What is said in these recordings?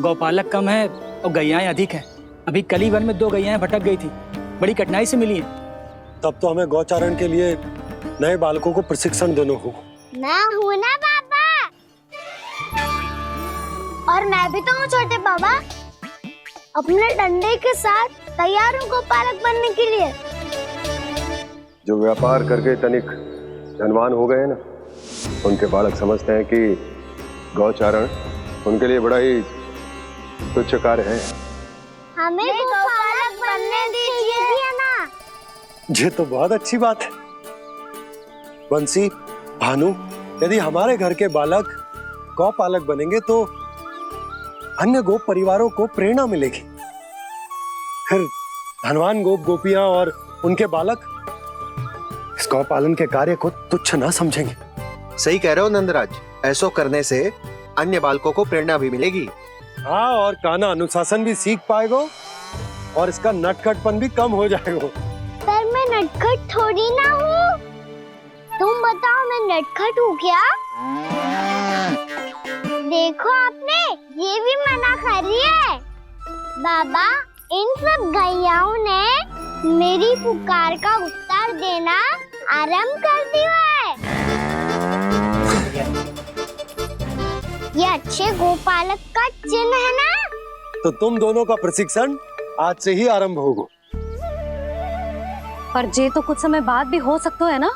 गौपालक कम है और गैयाएं अधिक हैं। अभी कल ही वन में 2 गैयाएं भटक गई थी, बड़ी कठिनाई से मिली हैं। तब तो हमें गौचारण के लिए नए बालकों को प्रशिक्षण देना होगा। मैं हूँ ना बाबा, और मैं भी तो हूँ छोटे बाबा। अपने डंडे के साथ तैयार हूँ गौपालक बनने के लिए। जो व्यापार करके तनिक धनवान हो गए ना, उनके बालक समझते हैं कि गौचारण उनके लिए बड़ा ही तुच्छ कार्य है। हमें गौपालक बनने दीजिए ना। ये तो बहुत अच्छी बात है। बंसी, भानु, यदि हमारे घर के बालक गौपालक बनेंगे तो अन्य गोप परिवारों को प्रेरणा मिलेगी। फिर धनवान गोप गोपियां और उनके बालक इस गौपालन के कार्य को तुच्छ ना समझेंगे। सही कह रहे हो नंदराज, ऐसा करने से अन्य बालकों को प्रेरणा भी मिलेगी। हाँ, और कान्हा अनुशासन भी सीख पाएगा और इसका नटखटपन भी कम हो जाएगा। पर मैं नटखट थोड़ी ना हूँ। तुम बताओ, मैं नटखट हूँ क्या? देखो आपने ये भी मना कर रही है। बाबा, इन सब गैयाओं ने मेरी पुकार का उत्तर देना आरंभ कर दिया है। ये अच्छे गोपालक का चिन्ह है ना? तो तुम दोनों का प्रशिक्षण आज से ही आरंभ होगा। पर जे तो कुछ समय बाद भी हो सकता है ना।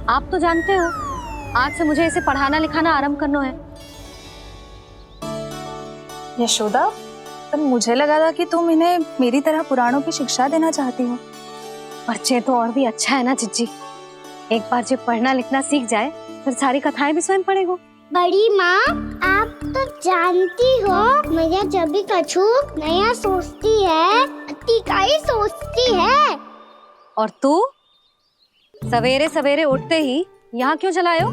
आप तो जानते हो, आज से मुझे इसे पढ़ाना लिखाना आरंभ करना है। यशोदा, पर मुझे लगा था कि तुम इन्हें मेरी तरह पुराणों की शिक्षा देना चाहती हो। पर जे तो और भी अच्छा है ना जिज्जी। एक बार जब पढ़ना लिखना सीख जाए फिर सारी कथाएं भी स्वयं पढ़ेगा। बड़ी माँ, आप तो जानती हो मैया जब भी कछु नया सोचती है, का ही सोचती है। और तू सवेरे सवेरे उठते ही यहाँ क्यों चलाए हो?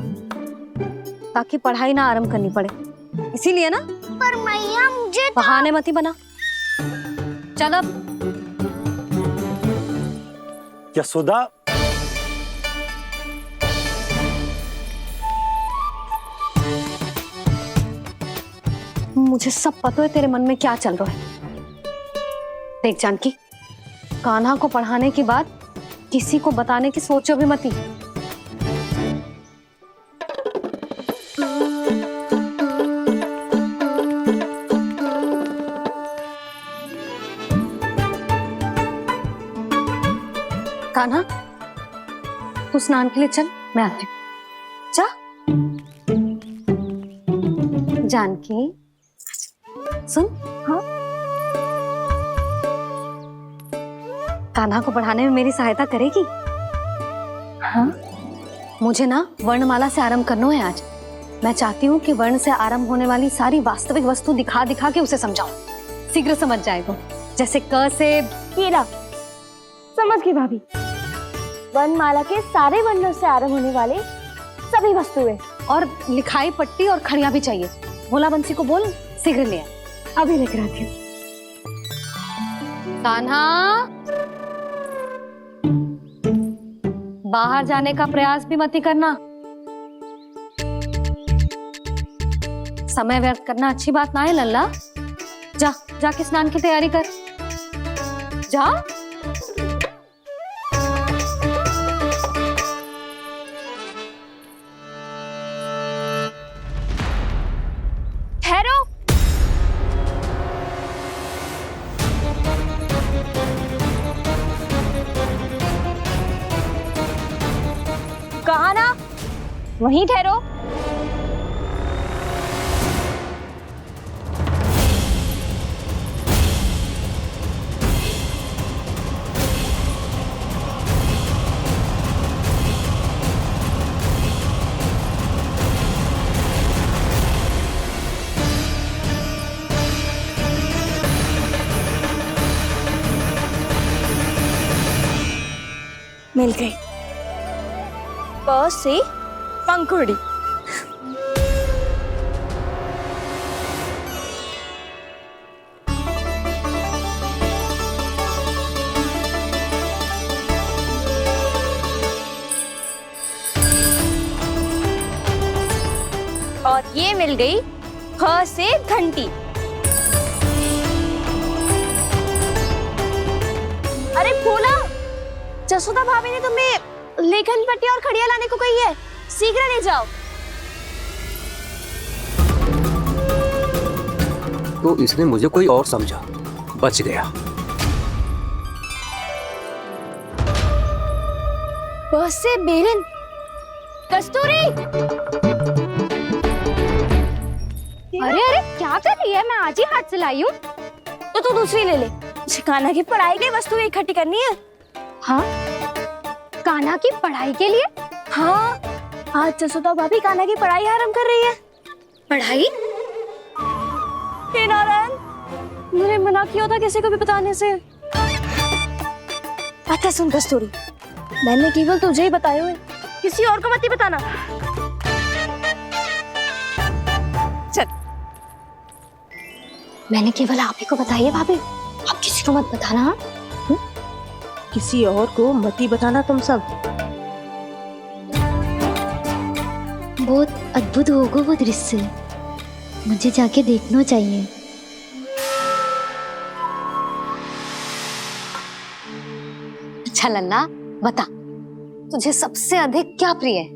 ताकि पढ़ाई ना आरंभ करनी पड़े, इसीलिए ना। पर मैया मुझे बहाने मत ही बना। चल अब। यशोदा, मुझे सब पता है तेरे मन में क्या चल रहा है। देख जानकी, कान्हा को पढ़ाने की बात किसी को बताने की सोचो भी मत ही। कान्हा, तू स्नान के लिए चल, मैं आती हूँ। जा। जानकी, सुन। हाँ? कान्हा को पढ़ाने में मेरी सहायता करेगी? हाँ? मुझे ना वर्णमाला से आरंभ करना है आज। मैं चाहती हूँ कि वर्ण से आरंभ होने वाली सारी वास्तविक वस्तु दिखा दिखा के उसे समझाऊं। शीघ्र समझ जाएगा। जैसे क से कीड़ा। समझ गई भाभी। वर्णमाला के सारे वर्णों से आरंभ होने वाले सभी वस्तुएं, और लिखाई पट्टी और खड़िया भी चाहिए। भोला बंसी को बोल, शीघ्र ले आ। अभी लेकर आती हूँ। कान्हा, बाहर जाने का प्रयास भी मत ही करना। समय व्यर्थ करना अच्छी बात ना है लल्ला। जा, जाके स्नान की तैयारी कर। जा। ठहरो। कहा ना, वहीं ठहरो। मिल गई। प से पंखुड़ी। और ये मिल गई ख से घंटी। अरे भोला, जसोदा भाभी ने तुम्हें लेखन पट्टी और खड़िया लाने को कही है, शीघ्र ले जाओ। तो इसने मुझे कोई और समझा, बच गया। बस से बेरन, कस्तूरी। अरे अरे क्या कर रही है? मैं आज ही हाथ से लाई हूँ। तो तू दूसरी ले ले। कान्हा की पढ़ाई की वस्तु इकट्ठी करनी है। हाँ, कान्हा की पढ़ाई के लिए? हाँ, आज जसोदा भाभी कान्हा की पढ़ाई आरंभ कर रही है। पढ़ाई? हे नारायण, मैंने मना किया था किसी को भी बताने से। अच्छा सुन कस्तूरी, मैंने केवल तुझे ही बताए हुए, किसी और को मत ही बताना। चल। मैंने केवल आप ही को बताई है भाभी, आप किसी को मत बताना। किसी और को मत ही बताना तुम सब। बहुत अद्भुत होगा वो दृश्य, मुझे जाके देखना चाहिए। अच्छा लल्ला, बता तुझे सबसे अधिक क्या प्रिय है?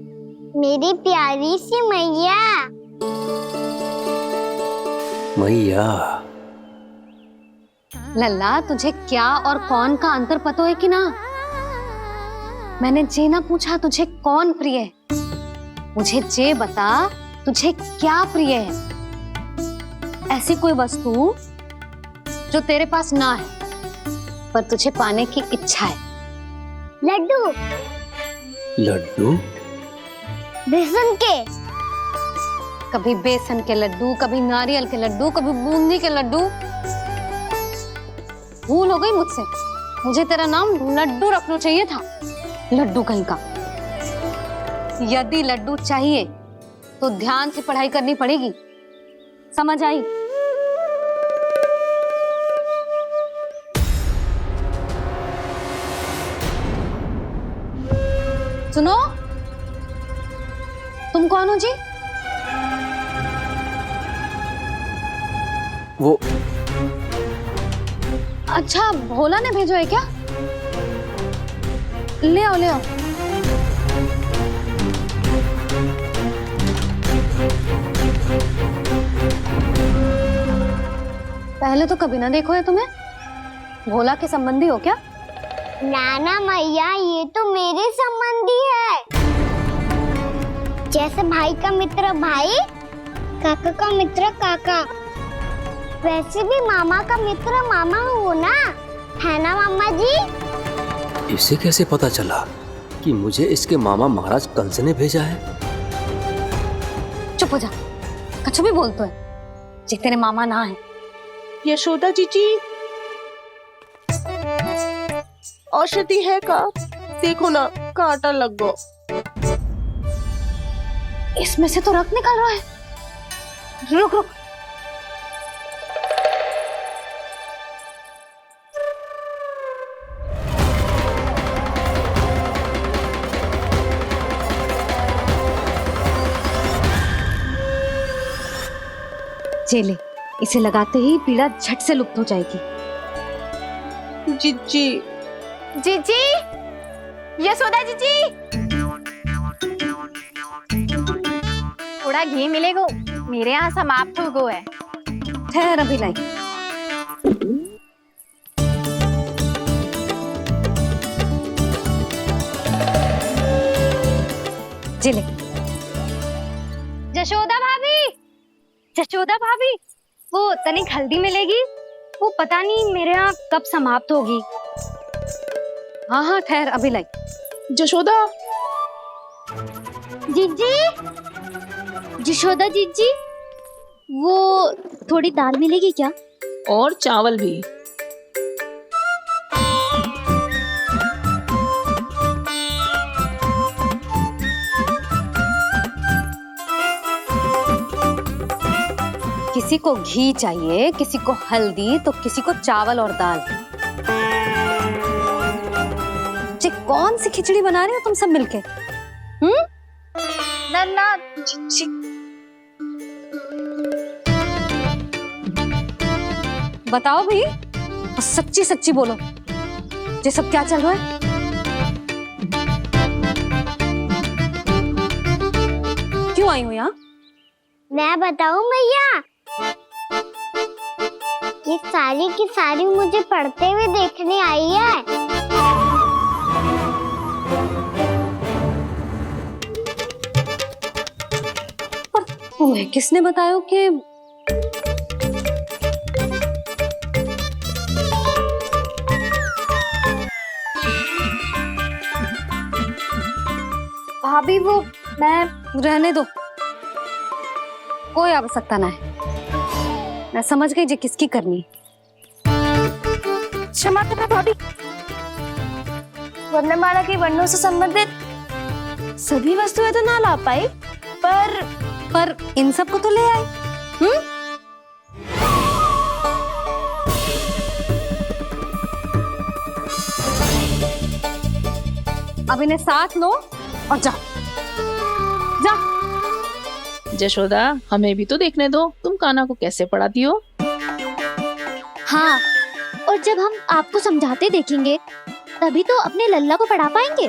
मेरी प्यारी सी मैया। मैया। लल्ला, तुझे क्या और कौन का अंतर पता है कि ना? मैंने जे ना पूछा तुझे कौन प्रिय है, मुझे जे बता तुझे क्या प्रिय है। ऐसी कोई वस्तु जो तेरे पास ना है पर तुझे पाने की इच्छा है। लड्डू। लड्डू? बेसन के। कभी बेसन के लड्डू, कभी नारियल के लड्डू, कभी बूंदी के लड्डू। भूल हो गई मुझसे, मुझे तेरा नाम लड्डू रखना चाहिए था। लड्डू कहीं का। यदि लड्डू चाहिए तो ध्यान से पढ़ाई करनी पड़ेगी, समझ आई? सुनो, तुम कौन हो जी? वो अच्छा, भोला ने भेजो है क्या? ले आओ, ले आओ। पहले तो कभी ना देखो है तुम्हें। भोला के संबंधी हो क्या? नाना मैया, ये तो मेरे संबंधी है। जैसे भाई का मित्र भाई, काका का मित्र काका, वैसे भी मामा का मित्र मामा हो ना, है ना मामा जी? इसे कैसे पता चला कि मुझे इसके मामा महाराज कंस ने भेजा है? चुप हो जा, कछु भी बोलते है जे तेरे मामा ना है। यशोदा जीजी, औषधि है का? देखो ना, कांटा लग गो। इसमें से तो रक्त निकल रहा है। रुक रुक, चले, इसे लगाते ही पीड़ा झट से लुप्त हो जाएगी। जीजी, जीजी, यशोदा जीजी, थोड़ा घी मिलेगा, मेरे यहाँ समाप्त हो गया है। ठहर, अभी लाई। जिले। जशोदा भाभी, जशोदा भाभी, वो तनिक हल्दी मिलेगी? वो पता नहीं मेरे यहाँ कब समाप्त होगी। हाँ हाँ, ठहर, अभी लाई। जशोदा, जीजी, जशोदा जीजी, वो थोड़ी दाल मिलेगी क्या? और चावल भी। किसी को घी चाहिए, किसी को हल्दी, तो किसी को चावल और दाल। जी, कौन सी खिचड़ी बना रहे हो तुम सब मिलके? नन्ना, बताओ भाई, सच्ची सच्ची बोलो। ये सब क्या चल रहा है? क्यों आई हो यहाँ? मैं बताऊं भैया, ये सारी की सारी मुझे पढ़ते हुए देखने आई है। तुम्हें किसने बताया कि भाभी वो मैं रहने दो, कोई आवश्यकता ना है। मैं समझ गई जे किसकी करनी है। क्षमा करना भाभी, वर्णमाला के वर्णों से संबंधित सभी वस्तुएं तो ना ला पाई, पर इन सब को तो ले आए। अब इन्हें साथ लो और जाओ। जा। जशोदा, हमें भी तो देखने दो तुम कान्हा को कैसे पढ़ाती हो। हाँ, और जब हम आपको समझाते देखेंगे तभी तो अपने लल्ला को पढ़ा पाएंगे।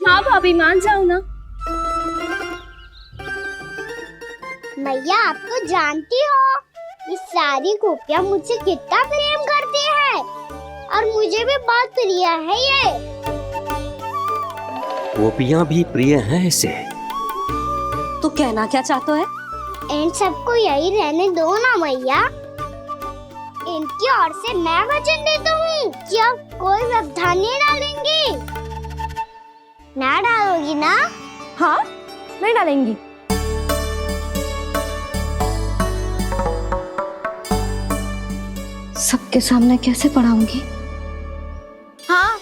हाँ भाभी, मान जाओ ना। मैया, आप तो जानती हो ये सारी गोपियां मुझसे कितना प्रेम करती है, और मुझे भी बहुत प्रिय है ये। गोपियां भी प्रिय हैं इसे। तू कहना क्या चाहता है? इन सबको यही रहने दो ना मैया। इनकी ओर से मैं वचन देता हूँ कि अब कोई व्यवधान नहीं डालेंगी। ना डालोगी ना? हाँ, नहीं डालेंगी। सबके सामने कैसे पढ़ाऊंगी? हाँ,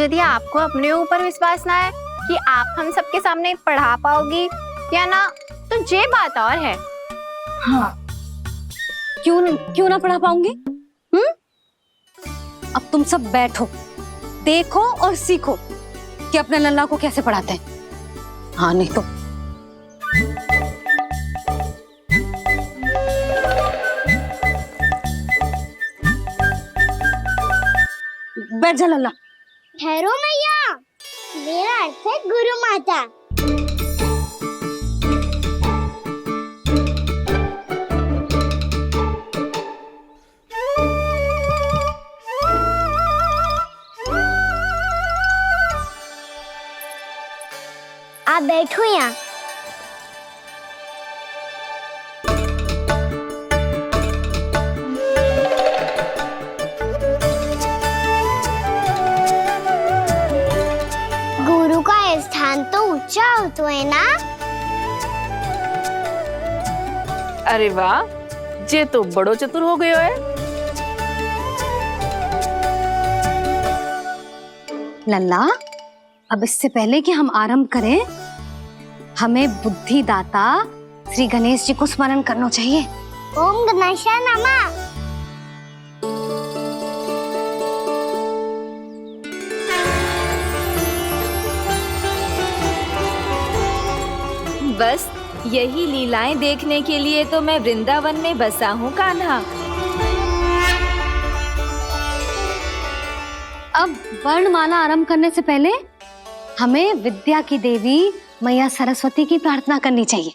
यदि आपको अपने ऊपर विश्वास ना है कि आप हम सबके सामने पढ़ा पाओगी या ना, तो ये बात और है। हाँ, क्यों ना पढ़ा पाऊंगी? अब तुम सब बैठो, देखो और सीखो कि अपने लल्ला को कैसे पढ़ाते हैं। हाँ, नहीं तो बैठ जा लल्ला। ठहरो मैया, मेरा अर्थ है गुरु माता। आप बैठो यहाँ। गुरु का स्थान तो ऊंचा होता है ना? अरे वाह, जे तो बड़ो चतुर हो गयो है। लल्ला, अब इससे पहले कि हम आरंभ करें, हमें बुद्धिदाता श्री गणेश जी को स्मरण करना चाहिए। ओम गणेशाय नमः। बस यही लीलाएं देखने के लिए तो मैं वृंदावन में बसा हूँ कान्हा। अब वर्णमाला आरंभ करने से पहले हमें विद्या की देवी मैया सरस्वती की प्रार्थना करनी चाहिए।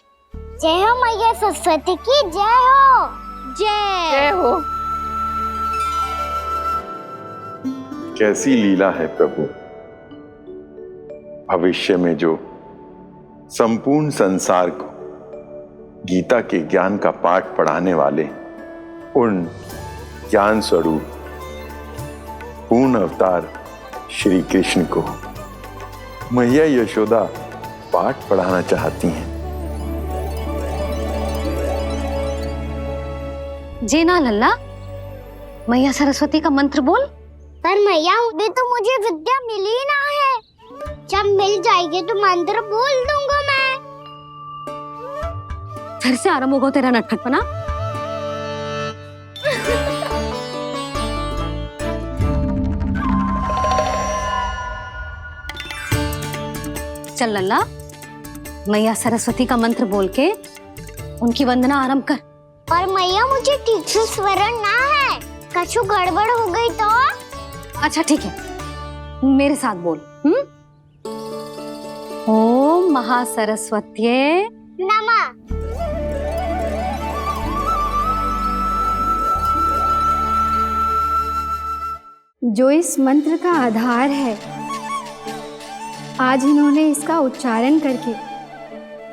जय हो मैया सरस्वती की जय हो। जय हो। कैसी लीला है प्रभु। भविष्य में जो संपूर्ण संसार को गीता के ज्ञान का पाठ पढ़ाने वाले उन ज्ञान स्वरूप पूर्ण अवतार श्री कृष्ण को मैया यशोदा पाठ पढ़ाना चाहती हैं। जी ना लल्ला, मैया सरस्वती का मंत्र बोल। पर मैया, अभी तो मुझे विद्या मिली ना है। जब मिल जाएगी तो मंत्र बोल दूंगा मैं। फिर से आरंभ होगा तेरा नटखटपना। चल लल्ला, मैया सरस्वती का मंत्र बोल के उनकी वंदना आरंभ कर। पर मैया, मुझे ठीक से स्मरण ना है। कछु गड़बड़ हो गई तो? अच्छा ठीक है, मेरे साथ बोल। ओम महासरस्वत्ये नमः। जो इस मंत्र का आधार है, आज इन्होंने इसका उच्चारण करके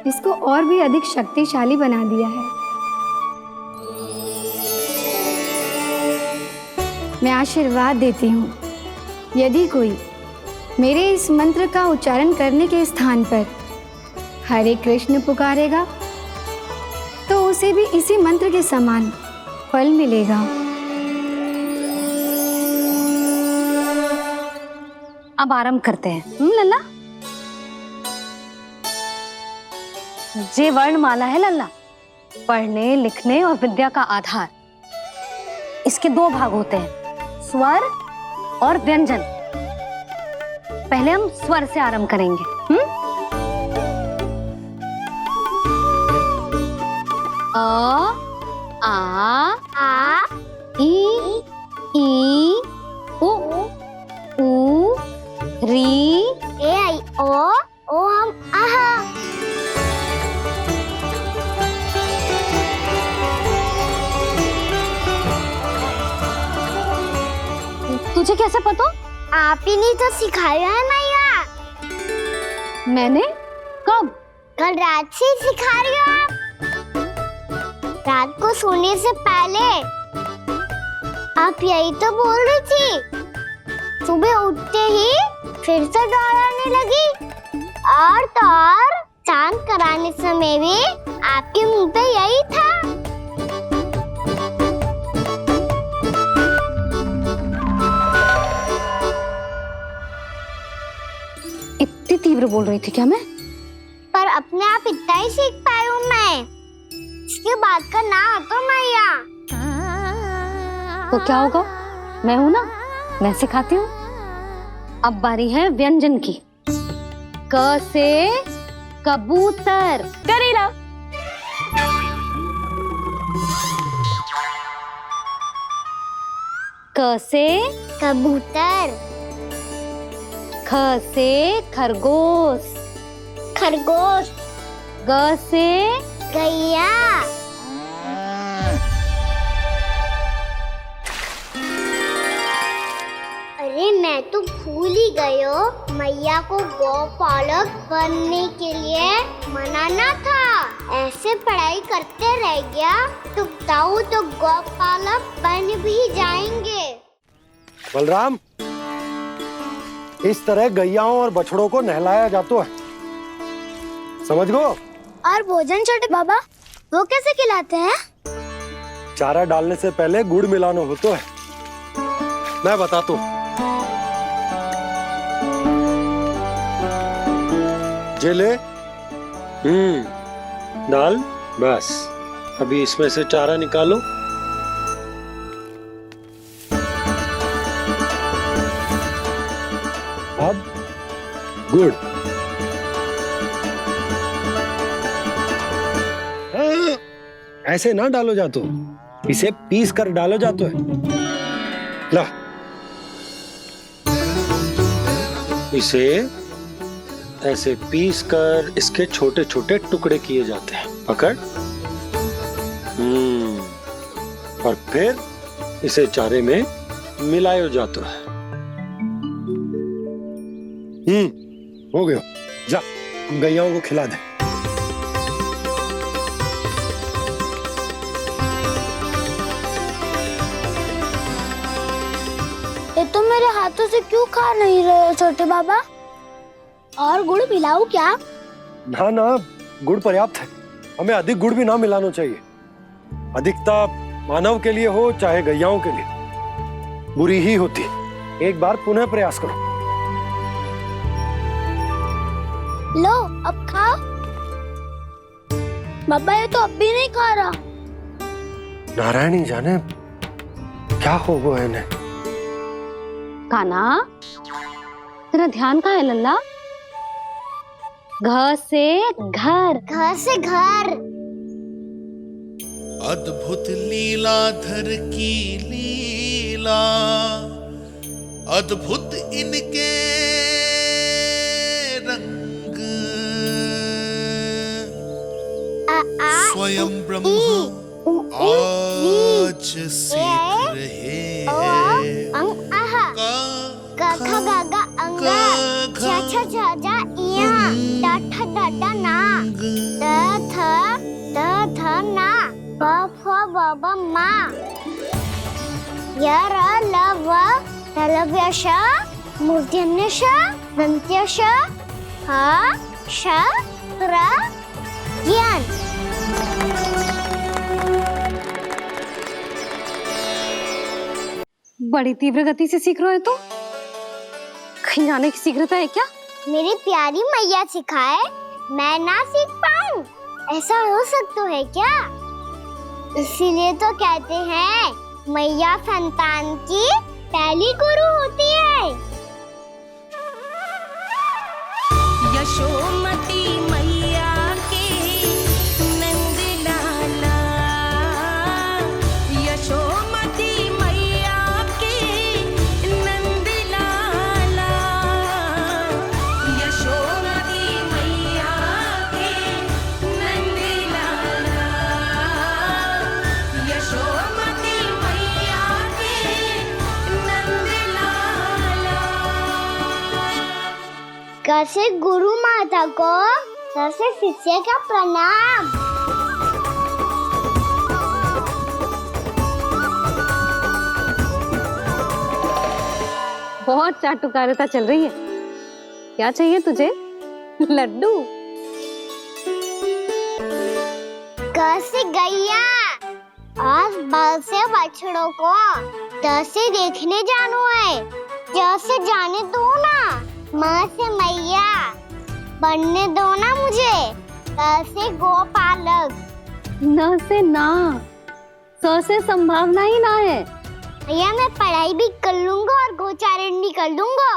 इसको और भी अधिक शक्तिशाली बना दिया है। मैं आशीर्वाद देती हूँ, यदि कोई मेरे इस मंत्र का उच्चारण करने के स्थान पर हरे कृष्ण पुकारेगा तो उसे भी इसी मंत्र के समान फल मिलेगा। अब आरंभ करते हैं। लल्ला, जे वर्णमाला है लल्ला, पढ़ने लिखने और विद्या का आधार। इसके दो भाग होते हैं, स्वर और व्यंजन। पहले हम स्वर से आरंभ करेंगे। अ, आ, ई, उ, री, ए आई ओ हम आहा। तुझे कैसे पता? आप ही नहीं तो सिखाया है मैया। मैंने? कब? कल रात से सिखा रही हो आप। रात को सोने से पहले आप यही तो बोल रही थी। सुबह उठते ही फिर से दोहराने लगी, और तो और चांद कराने समय भी आपके मुंह पे यही था। इतनी तीव्र बोल रही थी क्या मैं? पर अपने आप इतना ही सीख पाई हूँ मैं। इसके बाद का ना तो मैया। तो क्या होगा? मैं हूं ना, मैं सिखाती हूँ। अब बारी है व्यंजन की। क से कबूतर। करेला। क से कबूतर। ख से खरगोश। खरगोश। ग से गैया। अरे मैं तो भूल ही गई हो, मैया को गौपालक बनने के लिए मनाना था। ऐसे पढ़ाई करते रह गया तो ताऊ तो गौपालक बन भी जाएंगे। बलराम, इस तरह गैयाओं और बछड़ों को नहलाया जाता है, समझ गो? और भोजन छोटे बाबा, वो कैसे खिलाते हैं? चारा डालने से पहले गुड़ मिलाना होता है। मैं बताता हूँ। जेले, डाल, बस। अभी इसमें से चारा निकालो। अब गुड़। ऐसे ना डालो जातो, इसे पीस कर डालो जातो है। ला, इसे ऐसे पीस कर इसके छोटे छोटे टुकड़े किए जाते हैं। पकड़। और फिर इसे चारे में मिलाया जाता है। हो गया। जा, गैयाओं को खिला दे। ये तो मेरे हाथों से क्यों खा नहीं रहे हो छोटे बाबा? और गुड़ मिलाऊं क्या? ना ना, गुड़ पर्याप्त है। हमें अधिक गुड़ भी ना मिलाना चाहिए। अधिकता मानव के लिए हो चाहे गैयाओं के लिए बुरी ही होती है। एक बार पुनः प्रयास करो। लो, अब खाओ। बाबा ये तो अब भी नहीं खा रहा। नारायणी जाने क्या हो गया इन्हें। काना, तेरा ध्यान कहाँ है लल्ला? घ से घर। घर से घर। अद्भुत लीलाधर की लीला लाला, अद्भुत इनके रंग, स्वयं ब्रह्मा आज सीख रहे हैं। गा गा गा अंगा, छा छा छा जा इया, टा ठा डा डा ना, द थ ना, ब फ ब ब मा, य र ल व तलव्य श, मूर्धन्य श, दन्त्य श, ह श र ज्ञान। बड़ी तीव्र गति से सीख रहे हो तो कहीं आने की शीघ्रता है क्या? मेरी प्यारी मैया सिखाए, मैं ना सीख पाऊं, ऐसा हो सकता है क्या? इसीलिए तो कहते हैं मैया संतान की पहली गुरु होती है। यशोमती मैया के नंद लाला, यशोमती मैया के नंद लाला, यशोमती मैया के नंद लाला, यशोमती मैया के नंद लाला। कैसे गुरु माता को कैसे शिष्य का प्रणाम। बहुत चाटुकारिता चल रही है। क्या चाहिए तुझे? लड्डू? कैसे गैया और बल से बछड़ों को कैसे देखने जानो है, जैसे जाने दो ना, माँ से मैया बनने दो ना मुझे, कैसे गोपालक। न से ना, स से संभावना ही ना है। भैया मैं पढ़ाई भी कर लूंगा और गोचारण भी कर दूंगा।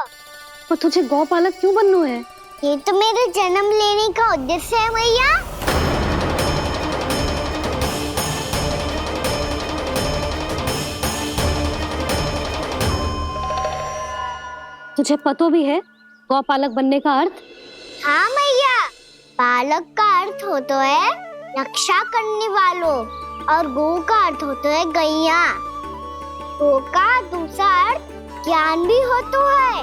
और तुझे गौपालक क्यों बनना है? ये तो मेरे जन्म लेने का उद्देश्य है भैया। तुझे पता भी है गौपालक बनने का अर्थ? हाँ मैया, पालक का अर्थ होता है रक्षा करने वालों और गौ का अर्थ होता है गैया। गौ का दूसरा अर्थ ज्ञान भी होता है,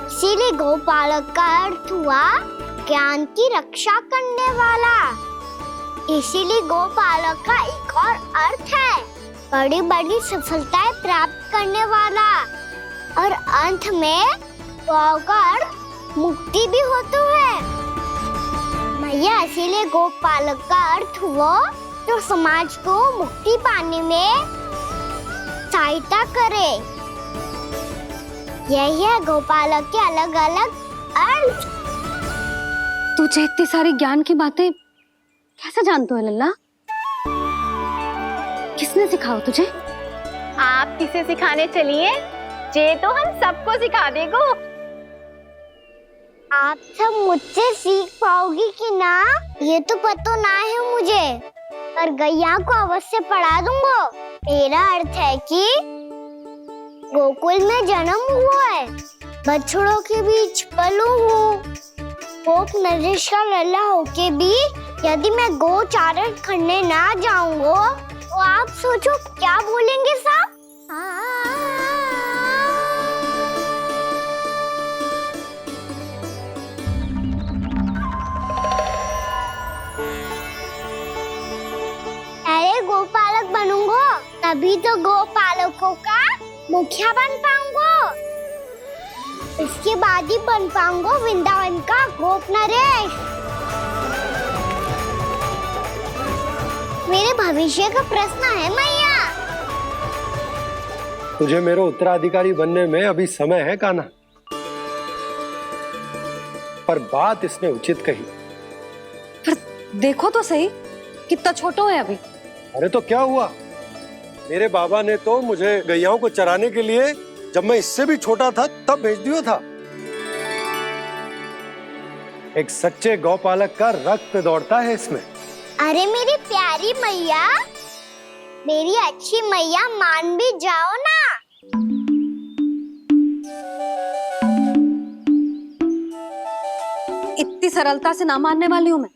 इसीलिए गौपालक का अर्थ हुआ ज्ञान की रक्षा करने वाला। इसीलिए गौपालक का एक और अर्थ है बड़ी बड़ी सफलताएं प्राप्त करने वाला, और अंत में गौ का अर्थ मुक्ति भी होता है। मैया इसीलिए गोपालक का अर्थ हुआ जो समाज को मुक्ति पाने में सहायता करे। यही है गोपालक के अलग अलग अर्थ। तुझे इतनी सारी ज्ञान की बातें कैसे जानते हो लल्ला? किसने सिखाओ तुझे? आप किसे सिखाने चलिए, जे तो हम सबको सिखा देगो। आप सब मुझसे सीख पाओगी कि ना ये तो पता ना है मुझे, पर गैया को अवश्य पढ़ा दूंगा। मेरा अर्थ है कि गोकुल में जन्म हुआ है, बछड़ों के बीच पलू हूँ, गोप नरेश का लल्ला होके भी यदि मैं गोचारण करने ना जाऊंगा तो आप सोचो क्या बोलेंगे साहब? अरे गोपालक बनूंगा तभी तो गोपालकों का मुखिया बन पाऊंगा, इसके बाद ही बन पाऊंगा वृंदावन का गोप नरेश। मेरे भविष्य का प्रश्न है मैया। तुझे मेरा उत्तराधिकारी बनने में अभी समय है कान्हा, पर बात इसने उचित कही। पर देखो तो सही, कितना छोटा है अभी। अरे तो क्या हुआ, मेरे बाबा ने तो मुझे गैयाओं को चराने के लिए जब मैं इससे भी छोटा था तब भेज दिया था। एक सच्चे गौपालक का रक्त दौड़ता है इसमें। अरे मेरी प्यारी मैया, मेरी अच्छी मैया, मान भी जाओ ना। सरलता से ना मानने वाली हूं मैं।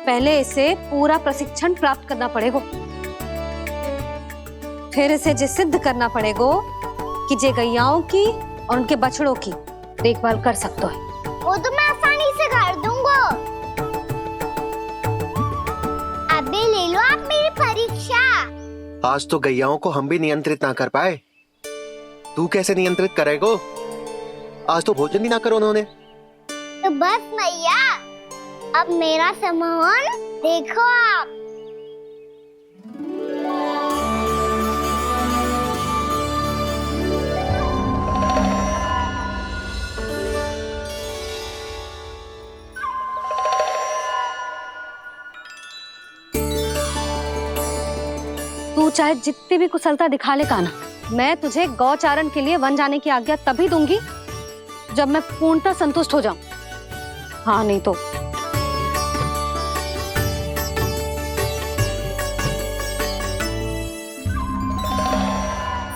पहले इसे पूरा प्रशिक्षण प्राप्त करना पड़ेगा, फिर इसे जे सिद्ध करना पड़ेगा कि जे गैयाओं की और उनके बछड़ों की देखभाल कर सकता है। वो तो मैं आसानी से कर दूंगा। अबे ले लो आप मेरी परीक्षा। आज तो गैयाओं को हम भी नियंत्रित ना कर पाए, तू कैसे नियंत्रित करेगो? आज तो भोजन भी ना करो उन्होंने। तो बस मैया, अब मेरा सम्मान देखो आप। तू चाहे जितनी भी कुशलता दिखा ले कान्हा, मैं तुझे गौचारण के लिए वन जाने की आज्ञा तभी दूंगी जब मैं पूर्णतः संतुष्ट हो जाऊं। हाँ नहीं तो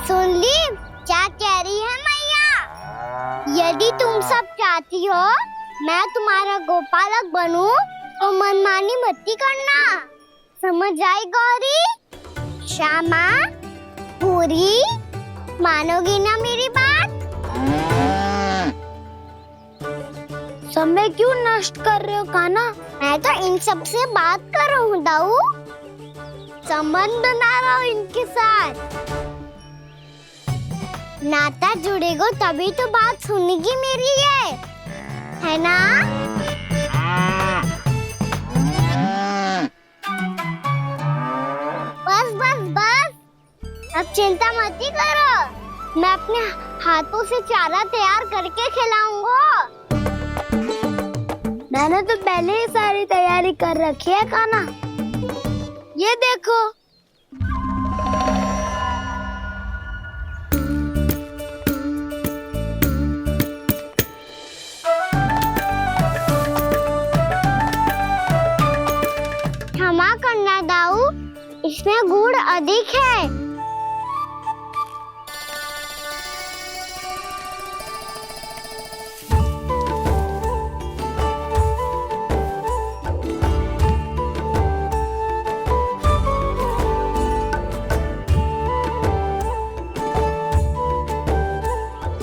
सुन ली क्या कह रही है मैया? यदि तुम सब चाहती हो मैं तुम्हारा गोपालक बनूं तो मनमानी मत करना, समझ आई गौरी? श्यामा, पूरी, मानोगी ना मेरी बात? समय क्यों नष्ट कर रहे हो कान्हा? मैं तो इन सब से बात कर रहा हूँ दाऊ, संबंध बना रहा हूँ इनके साथ। नाता जुड़ेगा तभी तो बात सुनेगी मेरी है ना? बस बस बस, अब चिंता मत ही करो, मैं अपने हाथों से चारा तैयार करके खिलाऊंगा। मैंने तो पहले ही सारी तैयारी कर रखी है कान्हा, ये देखो। क्षमा करना दाऊ, इसमें गुड़ अधिक है।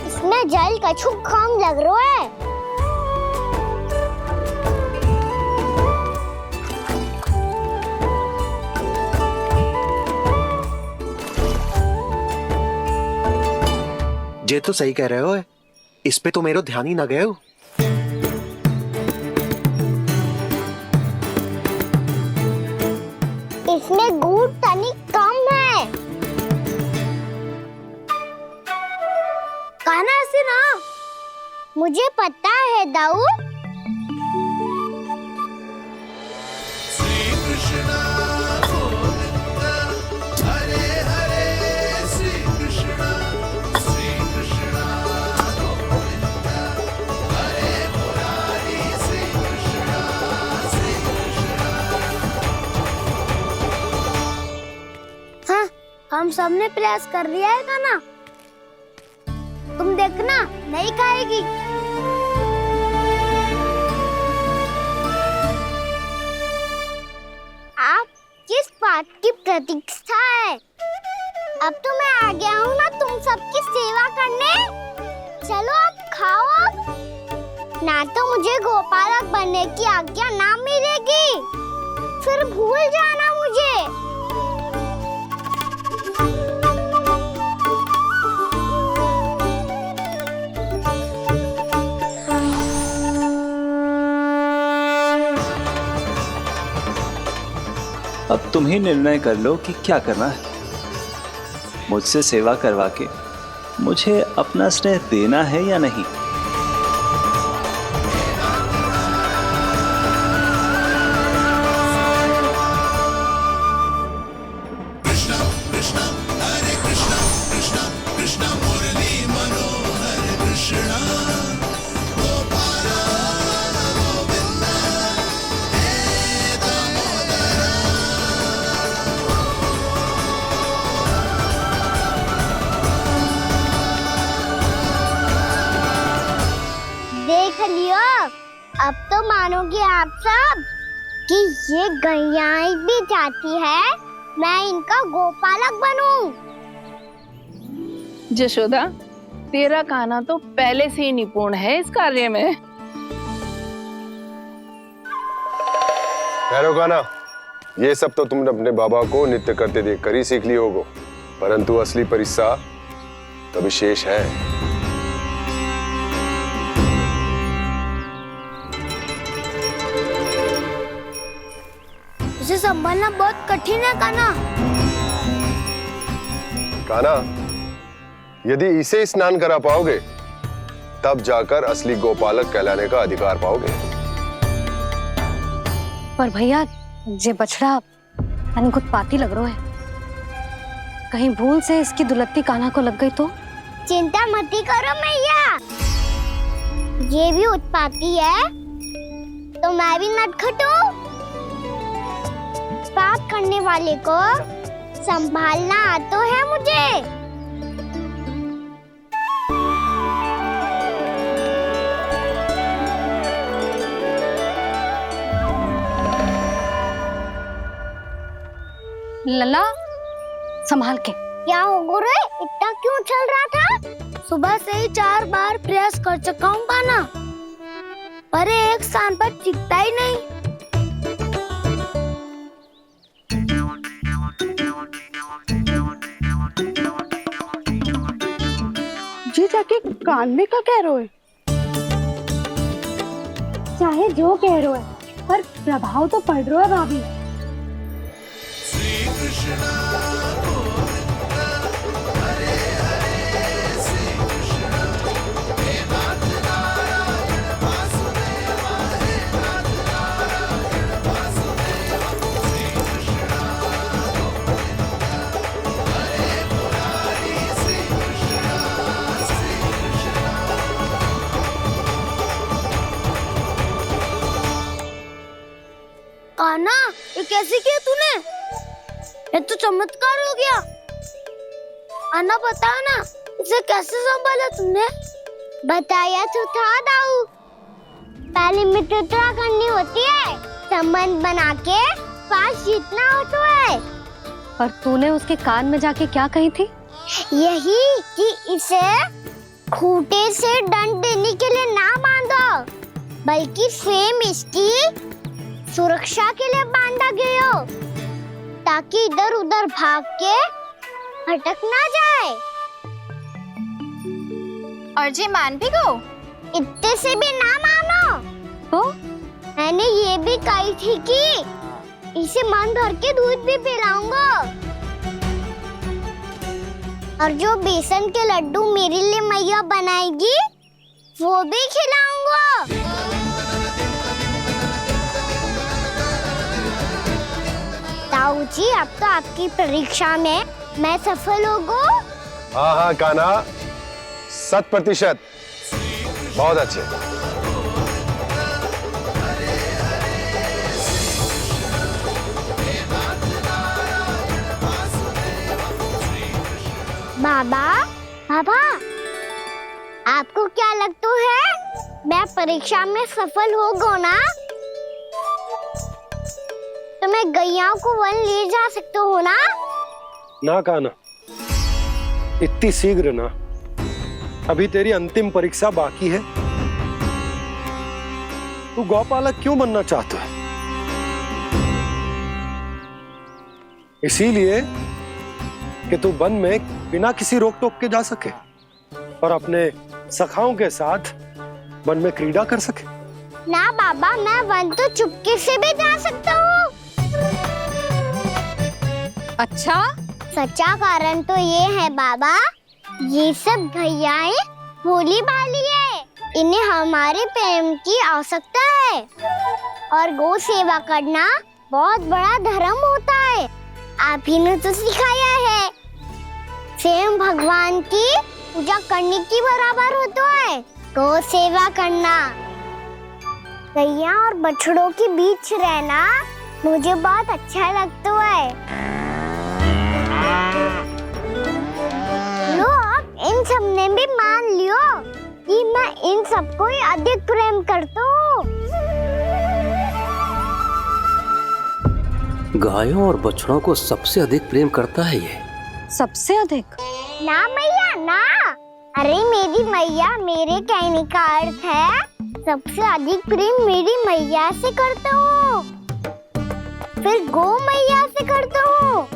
इसमें जल कछु कम लग रहा है। ये तो सही कह रहे हो, इस पे तो मेरे ध्यान ही ना गए हो। इसमें गुड़ तनिक कम है। कान्हा ऐसे ना, मुझे पता है दाऊ। हम सबने प्रयास कर लिया है कान्हा, तुम देखना नहीं खाएगी। आप किस बात की प्रतीक्षा है? अब तो मैं आ गया हूँ ना तुम सबकी सेवा करने। चलो अब खाओ अब, ना तो मुझे गोपालक बनने की आज्ञा ना मिलेगी, फिर भूल जाना मुझे। अब तुम ही निर्णय कर लो कि क्या करना है। मुझसे सेवा करवा के मुझे अपना स्नेह देना है या नहीं। मानोगे आप सब कि ये गैयाएं भी चाहती है मैं इनका गोपालक बनूं। जशोदा, तेरा कान्हा तो पहले से ही निपुण है इस कार्य में। ठहरो कान्हा, ये सब तो तुमने अपने बाबा को नृत्य करते देखकर ही सीख ली होगो, परंतु असली परिस्सा तो विशेष है। इसे संभालना बहुत कठिन है कान्हा। कान्हा, यदि इसे स्नान करा पाओगे तब जाकर असली गोपालक कहलाने का अधिकार पाओगे। पर भैया, ये बछड़ा उत्पाती लग रहा है। कहीं भूल से इसकी दुलत्ती कान्हा को लग गई तो? चिंता मत करो मैया, ये भी उत्पाती है तो मैं भी नटखट हूँ। पाप करने वाले को संभालना आता है मुझे। लला, संभाल के। क्या हो गुरु, इतना क्यों चल रहा था? सुबह से ही 4 बार प्रयास कर चुका हूँ कान्हा, पर एक स्थान पर टिकता ही नहीं। जी जाके कान में क्या कह रहे हो? चाहे जो कह रहे हो पर प्रभाव तो पड़ रहा है भाभी। कान्हा, ये कैसे किया तूने? ये तो चमत्कार हो गया। आना बता ना, इसे कैसे संभाला तुमने? बताया तो था दाऊ, पहले मित्रता करनी होती है, संबंध बना के पास जीतना होता है। पर तूने उसके कान में जाके क्या कही थी? यही कि इसे खूंटे से दंड देने के लिए ना बांधो, बल्कि स्वयं इसकी सुरक्षा के लिए बांधा गया हो, ताकि इधर उधर भाग के भटक ना जाए। और जी मान भी गो? इतने से भी ना मानो तो? मैंने ये भी कही थी कि इसे मन भर के दूध भी पिलाऊंगा, और जो बेसन के लड्डू मेरे लिए मैया बनाएगी वो भी खिलाऊंगा। ताऊ जी, अब तो आपकी परीक्षा में मैं सफल होगा। हाँ हाँ कान्हा, 100%। बहुत अच्छे। बाबा, बाबा, आपको क्या लगता है मैं परीक्षा में सफल होगा ना? तो मैं गैयाओं को वन ले जा सकता हूँ ना? ना कान्हा, इतनी शीघ्र ना, अभी तेरी अंतिम परीक्षा बाकी है। तू गौपालक क्यों बनना चाहता है? इसीलिए कि तू वन में बिना किसी रोक टोक के जा सके और अपने सखाओं के साथ वन में क्रीड़ा कर सके। ना बाबा, मैं वन तो चुपके से भी जा सकता हूँ। अच्छा? सच्चा कारण तो ये है बाबा, ये सब गैयाएं भोली भाली है, इन्हें हमारे प्रेम की आवश्यकता है, और गौ सेवा करना बहुत बड़ा धर्म होता है। आप ही ने तो सिखाया है, स्वयं भगवान की पूजा करने की बराबर होता है गौ सेवा करना। गैया और बछड़ों के बीच रहना मुझे बहुत अच्छा लगता है। लो, अब इन सब ने भी मान लियो कि मैं इन सबको ही अधिक प्रेम करता हूँ। गायों और बछड़ों को सबसे अधिक प्रेम करता है ये। सबसे अधिक? ना मैया ना, अरे मेरी मैया, मेरे कहने का अर्थ है सबसे अधिक प्रेम मेरी मैया से करता हूँ, फिर गौ मैया से करता हूँ।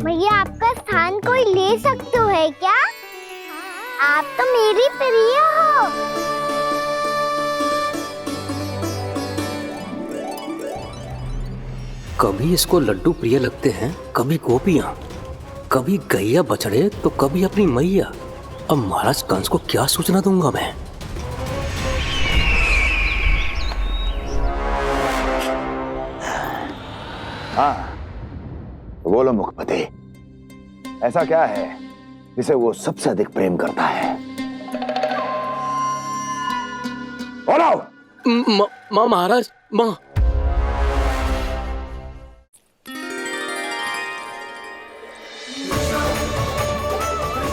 मैया आपका स्थान कोई ले सकते है क्या? आप तो मेरी प्रिय हो। कभी इसको लड्डू प्रिय लगते हैं, कभी गोपियां, कभी गैया बछड़े, तो कभी अपनी मैया। अब महाराज कंस को क्या सूचना दूंगा मैं? हाँ, बोलो मुखपति, ऐसा क्या है जिसे वो सबसे अधिक प्रेम करता है? बोलो। माँ महाराज, माँ।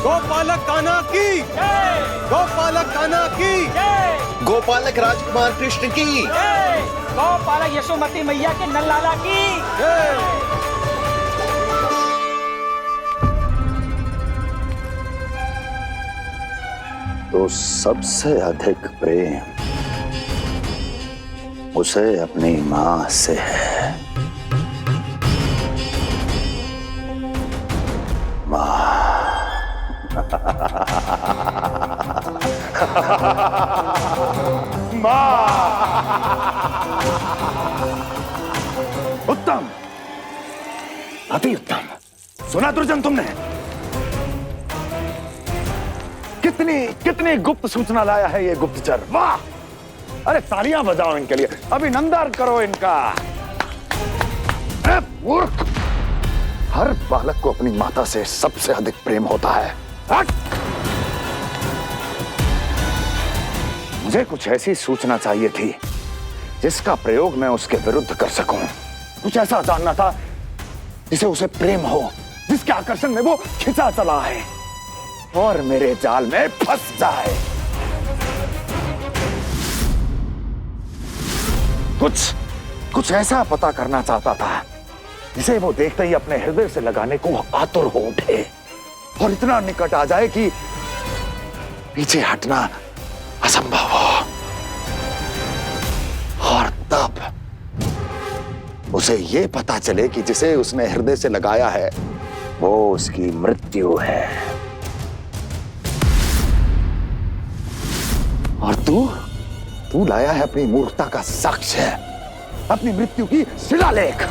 गोपालक कान्हा की, गोपालक कान्हा की, गोपालक राजकुमार कृष्ण की, गौपालक यशोमती मैया के नललाला की। तो सबसे अधिक प्रेम उसे अपनी मां से है। मां। उत्तम, अति उत्तम। सुना दुर्जन तुमने? कितनी कितनी गुप्त सूचना लाया है ये गुप्तचर। वाह! अरे तालियां बजाओ इनके लिए, अभिनंदन करो इनका। मूर्ख! हर बालक को अपनी माता से सबसे अधिक प्रेम होता है। हट! मुझे कुछ ऐसी सूचना चाहिए थी जिसका प्रयोग मैं उसके विरुद्ध कर सकूं। कुछ ऐसा जानना था जिसे उसे प्रेम हो, जिसके आकर्षण में वो खिंचा चला है और मेरे जाल में फंस जाए। कुछ ऐसा पता करना चाहता था जिसे वो देखते ही अपने हृदय से लगाने को आतुर हो उठे और इतना निकट आ जाए कि पीछे हटना असंभव हो। और तब उसे ये पता चले कि जिसे उसने हृदय से लगाया है वो उसकी मृत्यु है। और तू लाया है अपनी मूर्खता का साक्ष्य, अपनी मृत्यु की शिलालेख।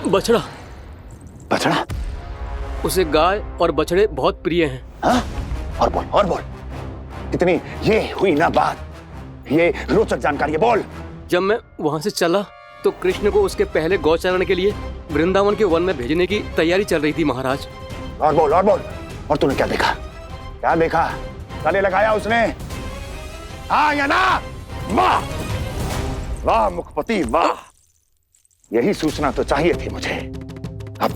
बछड़ा। बछड़ा? उसे गाय और बछड़े बहुत प्रिय हैं। हाँ? और बोल। इतनी ये हुई ना बात, ये रोचक जानकारी है, बोल। जब मैं वहां से चला तो कृष्ण को उसके पहले गौचारण के लिए वृंदावन के वन में भेजने की तैयारी चल रही थी महाराज। और बोल। और तूने क्या देखा? गले लगाया उसने? हाँ या ना? वाह वाह मुखपति वाह, यही सूचना तो चाहिए थी मुझे। अब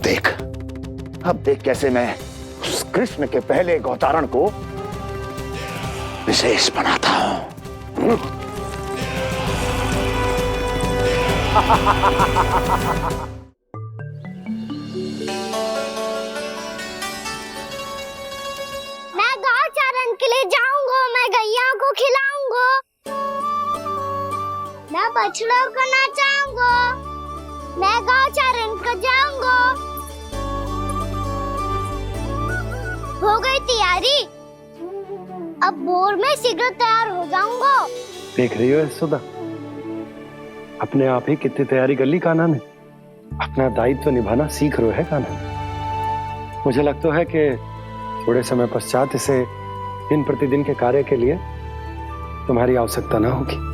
देख कैसे मैं उस कृष्ण के पहले गौचारण को विशेष बनाता हूं। मैं गौचारण के लिए जाऊंगा, मैं गैया को खिलाऊंगा, मैं बछड़ों को नचाऊंगा, मैं गौचारण को जाऊंगा। हो गई तैयारी, अब भोर में शीघ्र तैयार हो जाऊंगा। देख रही हो यशोदा, अपने आप ही कितनी तैयारी कर ली कान्हा ने। अपना दायित्व निभाना सीख रहे है कान्हा। मुझे लगता है कि थोड़े समय पश्चात इसे दिन प्रतिदिन के कार्य के लिए तुम्हारी आवश्यकता ना होगी।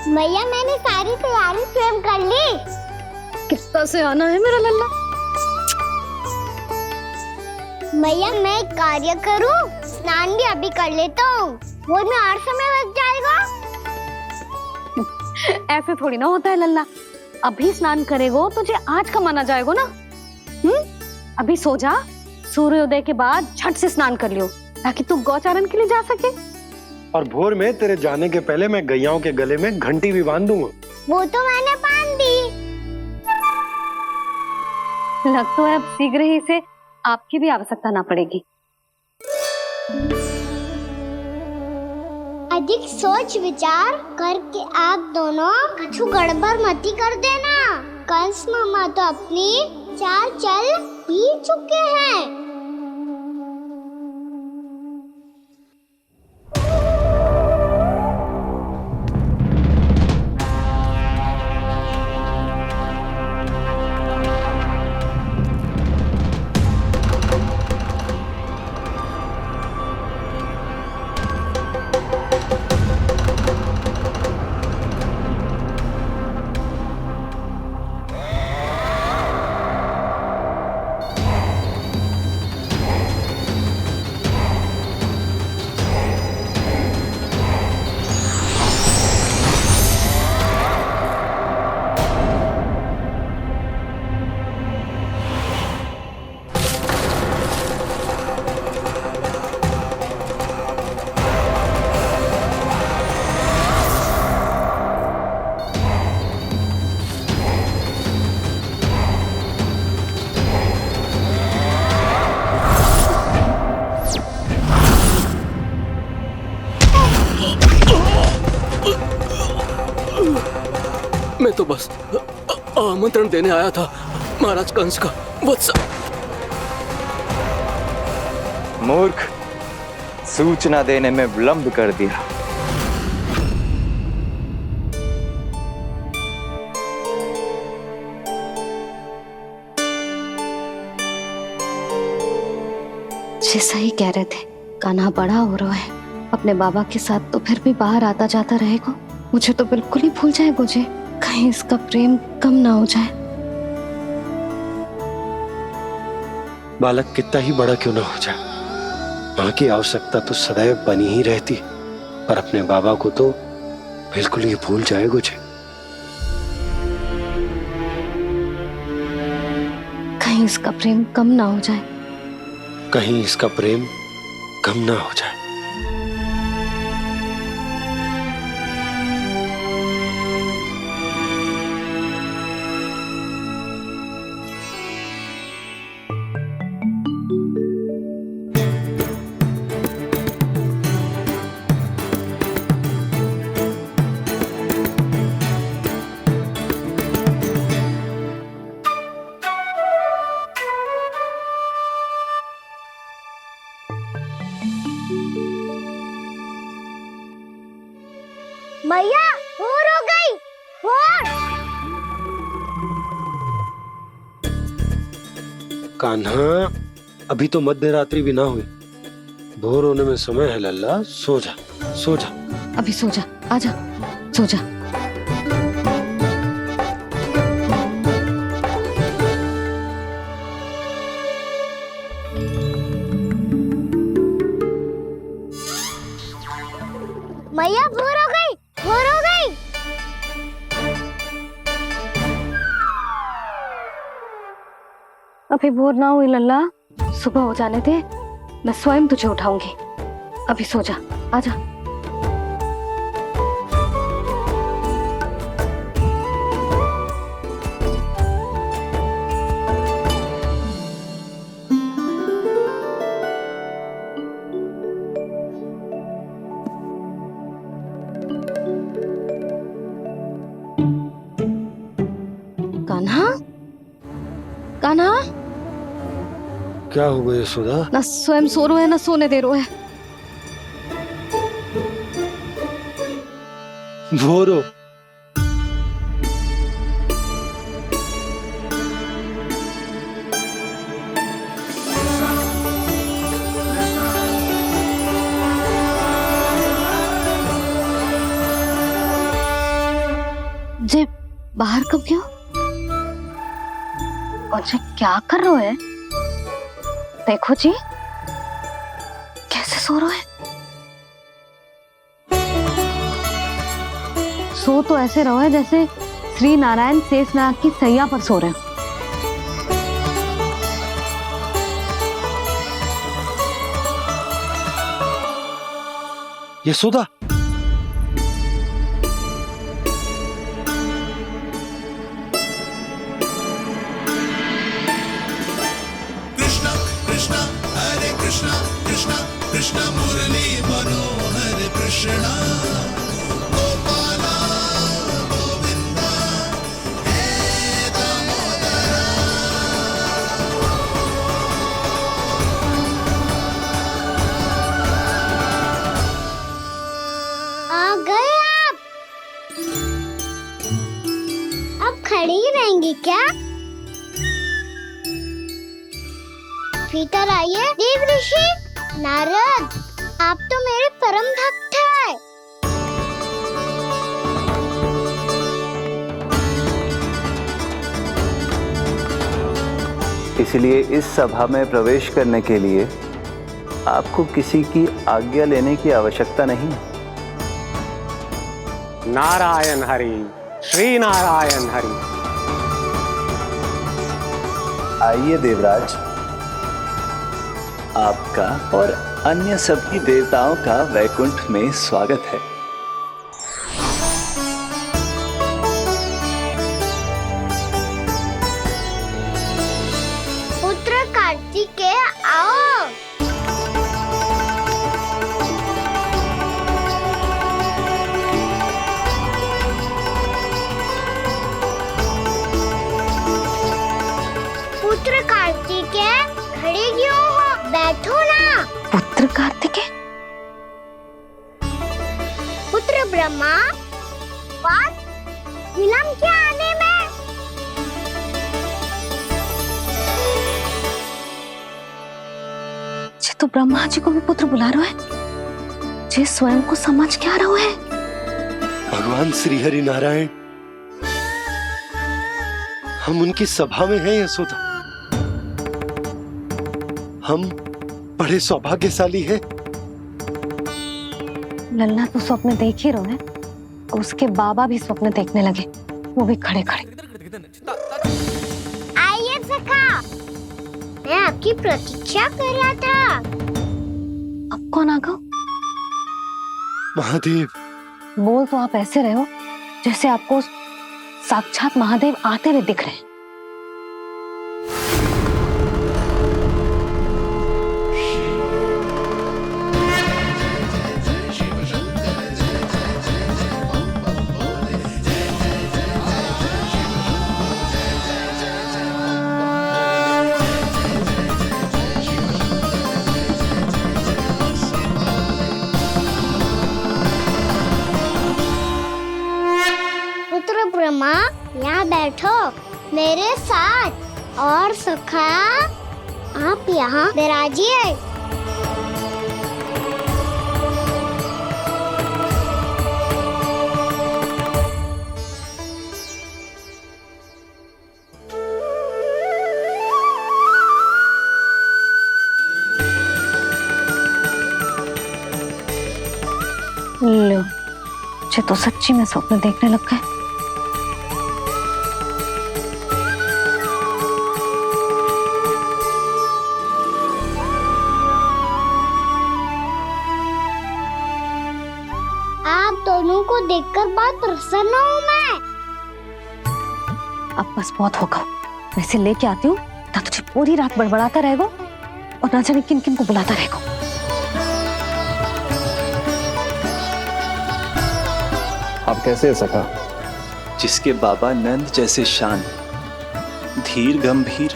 मैया मैंने सारी तैयारी स्वयं कर ली। कितना से आना है मेरा लल्ला? मैया मैं एक कार्य करूं, स्नान भी अभी कर लेता हूँ, वो में और समय लग जाएगा। ऐसे थोड़ी ना होता है लल्ला। अभी स्नान करेगो तुझे आज का माना जाएगा ना। अभी सो जा, सूर्योदय के बाद झट से स्नान कर लियो ताकि तू गौचारण के लिए जा सके। और भोर में तेरे जाने के पहले मैं गैयाओं के गले में घंटी भी बांध दूंगा। वो तो मैंने बांध दी। लग तो है अब शीघ्र ही से आपकी भी आवश्यकता ना पड़ेगी। अधिक सोच विचार करके आप दोनों कछु गड़बड़ मती कर देना। कंस मामा तो अपनी चाल चल ही चुके हैं। मैं तो बस आमंत्रण देने आया था महाराज कंस का। वत्स मूर्ख, सूचना देने में विलंब कर दिया। जी सही कह रहे थे, कान्हा बड़ा हो रहा है। अपने बाबा के साथ तो फिर भी बाहर आता जाता रहेगा। मुझे तो बिल्कुल ही भूल जाएगा मुझे, कहीं इसका प्रेम कम ना हो जाए। बालक कितना ही बड़ा क्यों ना हो जाए, माँ की आवश्यकता तो सदैव बनी ही रहती, पर अपने बाबा को तो बिल्कुल ही भूल जाए मुझे। कहीं इसका प्रेम कम ना हो जाए। कहीं इसका प्रेम कम ना हो जाए। मैया भोर हो गई। भोर। कान्हा, अभी तो मध्य रात्रि भी ना हुई, भोर होने में समय है लल्ला। सो जा, सो जा। अभी सो जा, आजा, सो जा। मैया भोर हो गई, भोर हो गई। अभी भोर ना हुई लल्ला, सुबह हो जाने दे, मैं स्वयं तुझे उठाऊंगी। अभी सो जा, आजा। कान्हा, कान्हा, क्या हो गया यशोदा? ना स्वयं सो रहे है ना सोने दे रहे है। भोर हो। जे बाहर कब गयो? और जे क्या कर रहे है? देखो जी, कैसे सो रहे हैं। सो तो ऐसे रहो है जैसे श्री नारायण शेषनाग की सैया पर सो रहे हो। यशोदा, कृष्णा कृष्णा हरे कृष्णा कृष्णा कृष्णा मुरली मनोहर कृष्णा गोपाला गोविंदा हे दामोदरा। आ गए आप। अब खड़ी ही रहेंगी क्या? भीतर आइए। देव ऋषि नारद, आप तो मेरे परम भक्त हैं। इसलिए इस सभा में प्रवेश करने के लिए आपको किसी की आज्ञा लेने की आवश्यकता नहीं है। नारायण हरि, श्री नारायण हरि। आइए देवराज, आपका और अन्य सभी देवताओं का वैकुंठ में स्वागत है। पुत्र कार्तिकेय आओ। पुत्र कार्तिकेय खड़े क्यों हो? बैठो ना। पुत्र कार्तिकेय? पुत्र ब्रह्मा, बात विलंब क्या आने में? जे तो ब्रह्मा जी को भी पुत्र बुला रहा है, जे स्वयं को समझ क्या रहा है। भगवान श्री हरि नारायण, हम उनकी सभा में हैं यशोदा। हम बड़े सौभाग्यशाली हैं। लल्ला तो स्वप्न देख ही रहे हैं, और उसके बाबा भी स्वप्न देखने लगे, वो भी खड़े खड़े। आइए सखा, मैं आपकी प्रतीक्षा कर रहा था। अब कौन आ गया? महादेव। बोल तो आप ऐसे रहे हो जैसे आपको साक्षात महादेव आते हुए दिख रहे हैं। पुत्र ब्रह्मा, यहाँ बैठो मेरे साथ। और सखा, आप यहाँ विराजिए। लो, मुझे तो सच्ची में स्वप्न देखने लग गए। आप दोनों को देखकर बहुत प्रसन्न हूँ मैं। अब बस बहुत होगा, मैं इसे लेके आती हूँ, ना तुझे पूरी रात बड़बड़ाता रहेगा और ना जाने किन किन को बुलाता रहेगा। आप कैसे सका? जिसके बाबा नंद जैसे शान, धीर गंभीर,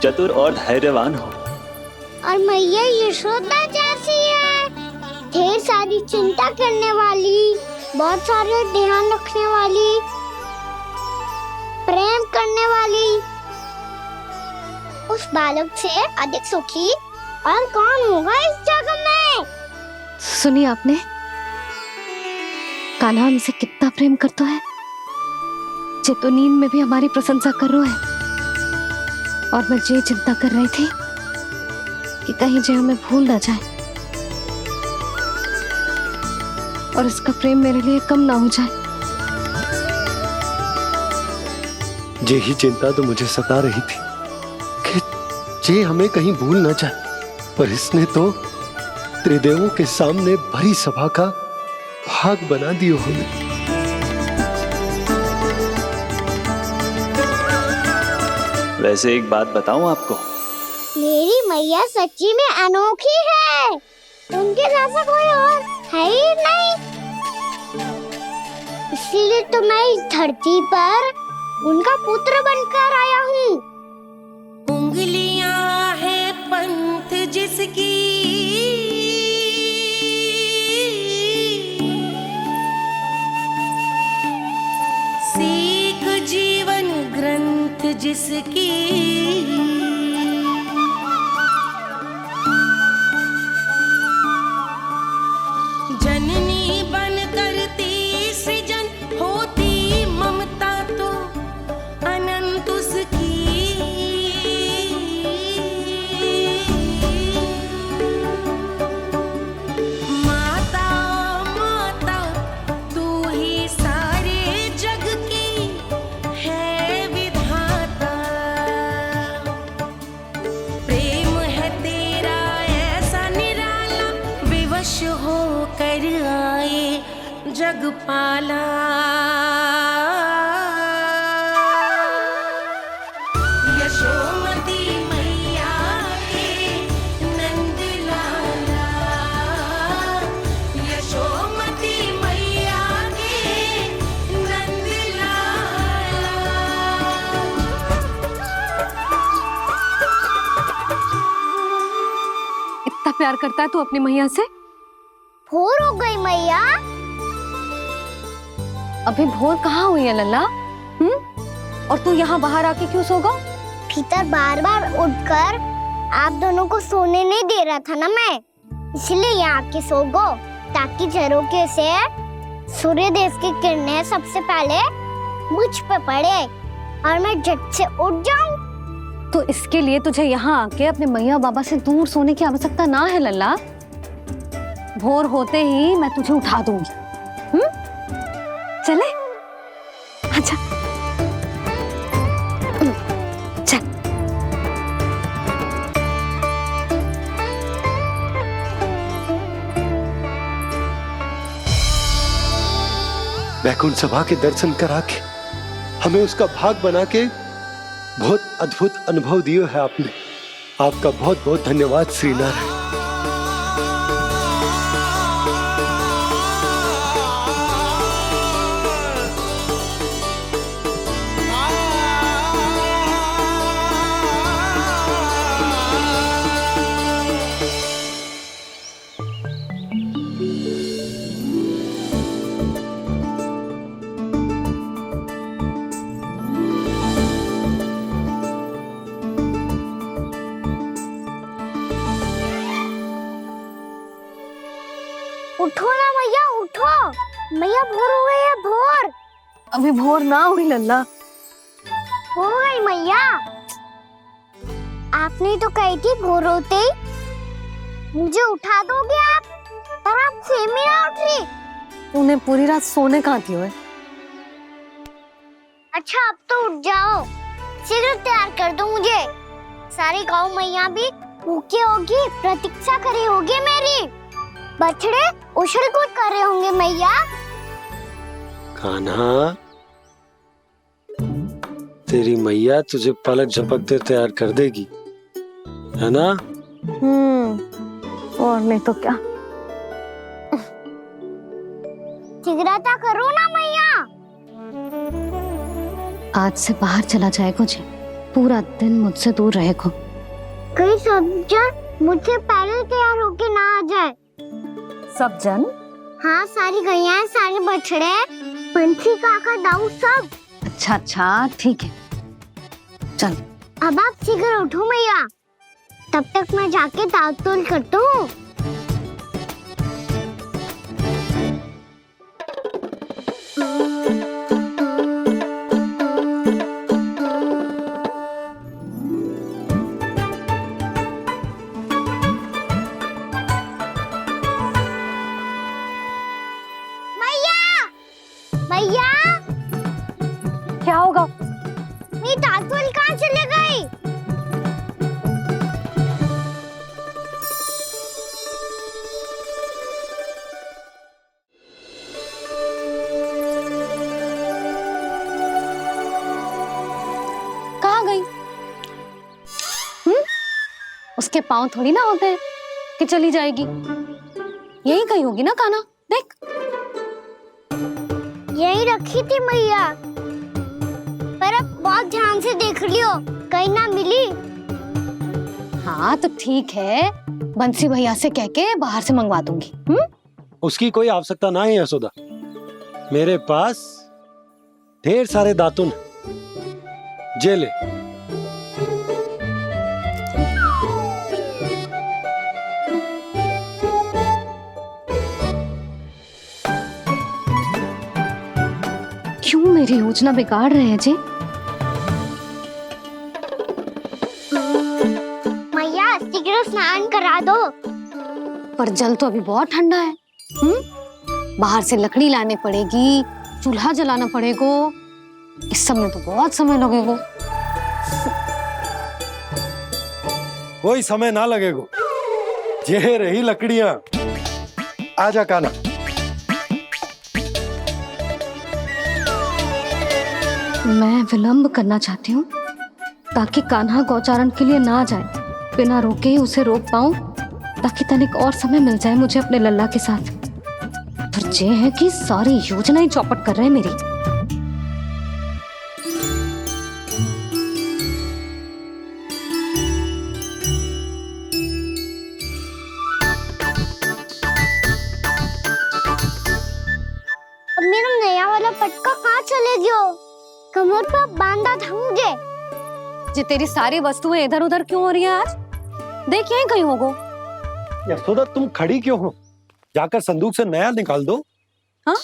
चतुर और धैर्यवान हो, और मैया यशोदा जैसी है, ढेर सारी चिंता करने वाली, बहुत सारे ध्यान रखने वाली, प्रेम करने वाली। उस बालक से अधिक सुखी और कौन होगा इस जगत में? सुनिए आपने, कान्हा हमसे कितना प्रेम करता है, जे तो नींद में भी हमारी प्रशंसा कर रहा है। और मैं ये चिंता कर रही थी कि कहीं जे हमें भूल ना जाए और इसका प्रेम मेरे लिए कम ना हो जाए। यही चिंता तो मुझे सता रही थी कि जे हमें कहीं भूल न जाए, पर इसने तो त्रिदेवों के सामने भरी सभा का भाग बना दियो हमें। वैसे एक बात बताऊं आपको, मेरी मैया सच्ची में अनोखी है। उनके जैसा कोई और है ही नहीं। इसीलिए तो मैं इस धरती पर उनका पुत्र बनकर आया हूँ। उंगलियां है पंथ जिसकी, सीख जीवन ग्रंथ जिसकी, जननी बन करती सृजन होती ममता तो अनंत उसकी। माता माता तू ही सारे जग की है विधाता। प्रेम है तेरा ऐसा निराला, विवश हो कर आए जग पाला। यशोमती मैया के नंद लाला, यशोमती मैया के नंद लाला। इतना प्यार करता है तू अपनी मैया से? भोर हो गई मैया। अभी भोर कहाँ हुई है लल्ला? और तू यहाँ बाहर आके क्यों सो गया? भीतर बार बार उठकर आप दोनों को सोने नहीं दे रहा था ना मैं, इसलिए यहाँ आके सो गो, ताकि झरोखे से सूर्य देव की किरणें सबसे पहले मुझ पे पड़े और मैं झट से उठ जाऊं। तो इसके लिए तुझे यहाँ आके अपने मैया बाबा से दूर सोने की आवश्यकता ना है लल्ला। भोर होते ही मैं तुझे उठा दूंगी। चले? अच्छा चल। वैकुंठ सभा के दर्शन करा के हमें उसका भाग बना के बहुत अद्भुत अनुभव दियो है आपने। आपका बहुत बहुत धन्यवाद श्रीनारायण। उठो ना मैया, उठो। मैया भोर हो गई है, भोर। अभी भोर ना हुई लल्ला। हो गई मैया। आपने तो कही थी भोर होते ही मुझे उठा दोगे आप, पर आप सेम ही ना उठ रही। तूने पूरी रात सोने कहाँ थी ओए? अच्छा अब तो उठ जाओ, शीघ्र तैयार कर दो मुझे। सारी गाँव मैया भी भूखी होगी, प्रतीक्षा करी होगी मेरी। बछड़े उछल कूद कर रहे होंगे मैया। कान्हा, तेरी मैया तुझे पलक झपकते तैयार कर देगी, है ना? और नहीं तो क्या। शीघ्रता करो ना मैया। आज से बाहर चला जाएगा जी, पूरा दिन मुझसे दूर रहेगा। कहीं सब जन मुझसे पहले तैयार होके ना आ जाए। सब जन? हाँ, सारी गैया, सारे बछड़े, पंछी, काका, दाऊ सब। अच्छा अच्छा ठीक है, चल। अब आप शीघ्र उठो मैया, तब तक मैं जाके ताल तोल करता हूँ। मैया, मैया, क्या होगा? रातुल कहाँ चले गई? कहाँ गई? उसके पाँव थोड़ी ना होते हैं कि चली जाएगी। यही कहीं होगी ना कान्हा, देख। यही रखी थी मैया, पर अब बहुत ध्यान से देख लियो, कहीं ना मिली। हाँ तो ठीक है, बंसी भैया से कह के बाहर से मंगवा दूंगी। उसकी कोई आवश्यकता ना है यशोदा, मेरे पास ढेर सारे दातुन जे ले। क्यों मेरी योजना बिगाड़ रहे हैं जी? मैया शीघ्र स्नान करा दो। पर जल तो अभी बहुत ठंडा है। बाहर से लकड़ी लाने पड़ेगी, चूल्हा जलाना पड़ेगा। इस सब में तो बहुत समय लगेगा। कोई समय ना लगेगा, ये रही लकड़ियां। आजा कान्हा। मैं विलंब करना चाहती हूँ ताकि कान्हा गौचारण के लिए ना जाए। बिना रोके ही उसे रोक पाऊं, ताकि तनिक और समय मिल जाए मुझे अपने लल्ला के साथ। पर ये है कि सारी योजना ही चौपट कर रहे हैं मेरी। अब मेरा नया वाला पटका कहाँ चले गयो? कमर पर बांधा था मुझे। जे तेरी सारी वस्तुएं इधर उधर क्यों हो रही है आज? देख यहीं कहीं होगो। यशोदा तुम खड़ी क्यों हो? जाकर संदूक से नया निकाल दो। हाँ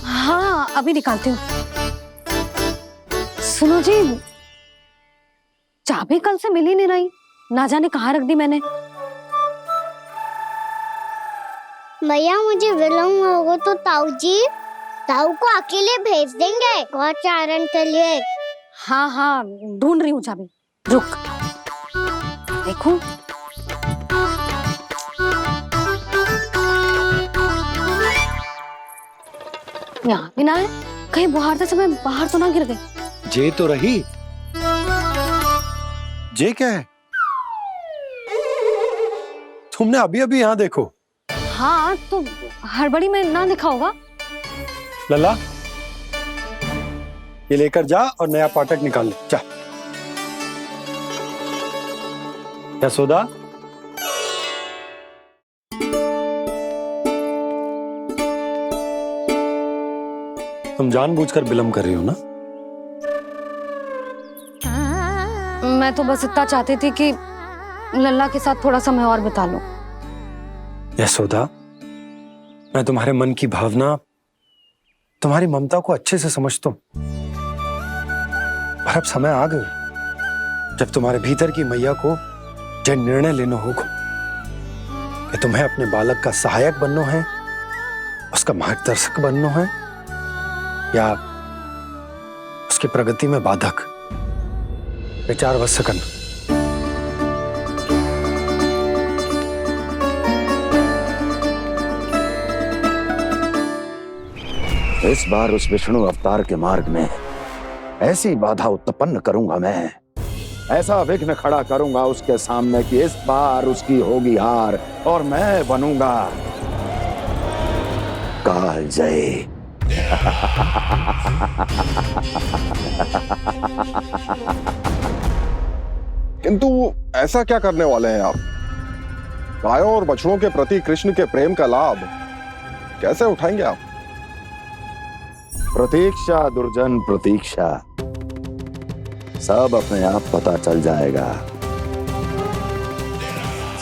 हाँ अभी निकालती हूँ। सुनो जी, चाबी कल से मिल ही नहीं रही, ना जाने कहाँ रख दी मैंने। भैया मुझे विलम्ब होगा तो ताऊ को अकेले भेज देंगे गौचारण के लिए। हाँ हाँ ढूंढ रही हूँ चाबी, रुक। देखूं। यहाँ भी ना है, कहीं बुहारते समय बाहर तो ना गिर गई। जे तो रही। जे क्या है? तुमने अभी अभी यहाँ देखो। हाँ तो हड़बड़ी में ना दिखा होगा। लल्ला ये लेकर जा और नया पाठक निकाल ले जा। यशोदा तुम जानबूझकर विलंब कर रही हो ना? मैं तो बस इतना चाहती थी कि लल्ला के साथ थोड़ा समय और बिता लूं। यशोदा मैं तुम्हारे मन की भावना, तुम्हारी ममता को अच्छे से समझता हूं, पर अब समय आ गया जब तुम्हारे भीतर की मैया को यह निर्णय लेना होगा कि तुम्हें अपने बालक का सहायक बनना है, उसका मार्गदर्शक बनना है, या उसकी प्रगति में बाधक। विचार अवश्य करना। इस बार उस विष्णु अवतार के मार्ग में ऐसी बाधा उत्पन्न करूंगा मैं, ऐसा विघ्न खड़ा करूंगा उसके सामने कि इस बार उसकी होगी हार और मैं बनूंगा कालजयी। किंतु ऐसा क्या करने वाले हैं आप? गायों और बछड़ों के प्रति कृष्ण के प्रेम का लाभ कैसे उठाएंगे आप? प्रतीक्षा दुर्जन प्रतीक्षा, सब अपने आप पता चल जाएगा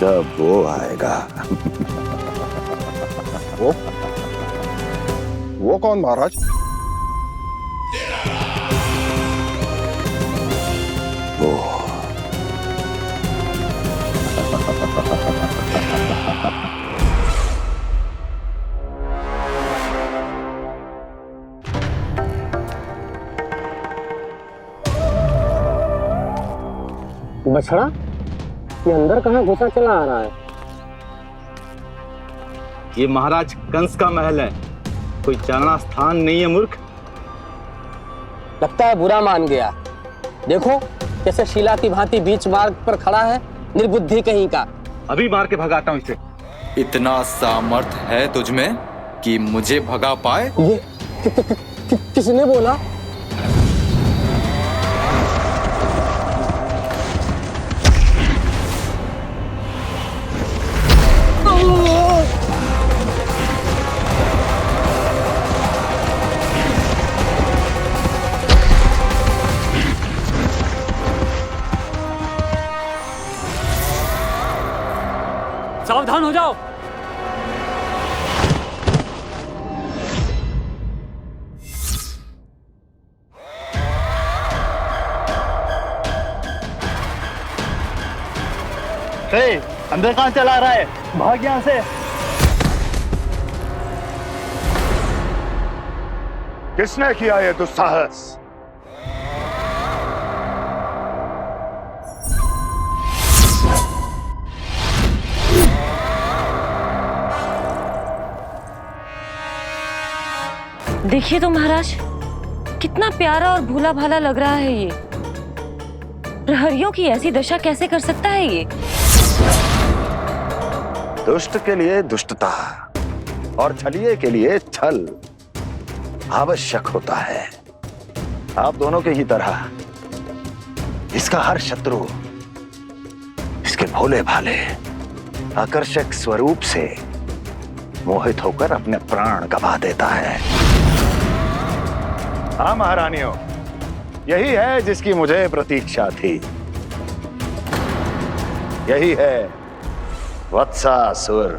जब वो आएगा। वो कौन महाराज? वो बछड़ा, ये अंदर कहाँ घुसा चला आ रहा है? ये महाराज कंस का महल है, कोई चलना स्थान नहीं है मूर्ख। लगता है बुरा मान गया। देखो कैसे शीला की भांति बीच मार्ग पर खड़ा है, निर्बुद्धि कहीं का। अभी मार के भगाता हूँ इसे। इतना सामर्थ है तुझमें कि मुझे भगा पाए? ये किसने बोला? सावधान हो जाओ। अंदर कहाँ चला रहा है? भाग यहाँ से। किसने किया ये दुस्साहस? देखिए तो महाराज, कितना प्यारा और भोला भाला लग रहा है ये। प्रहरियों की ऐसी दशा कैसे कर सकता है ये? दुष्ट के लिए दुष्टता और छलिए के लिए छल आवश्यक होता है। आप दोनों के ही तरह इसका हर शत्रु इसके भोले भाले आकर्षक स्वरूप से मोहित होकर अपने प्राण गंवा देता है। हाँ महारानियों, यही है जिसकी मुझे प्रतीक्षा थी। यही है वत्सासुर।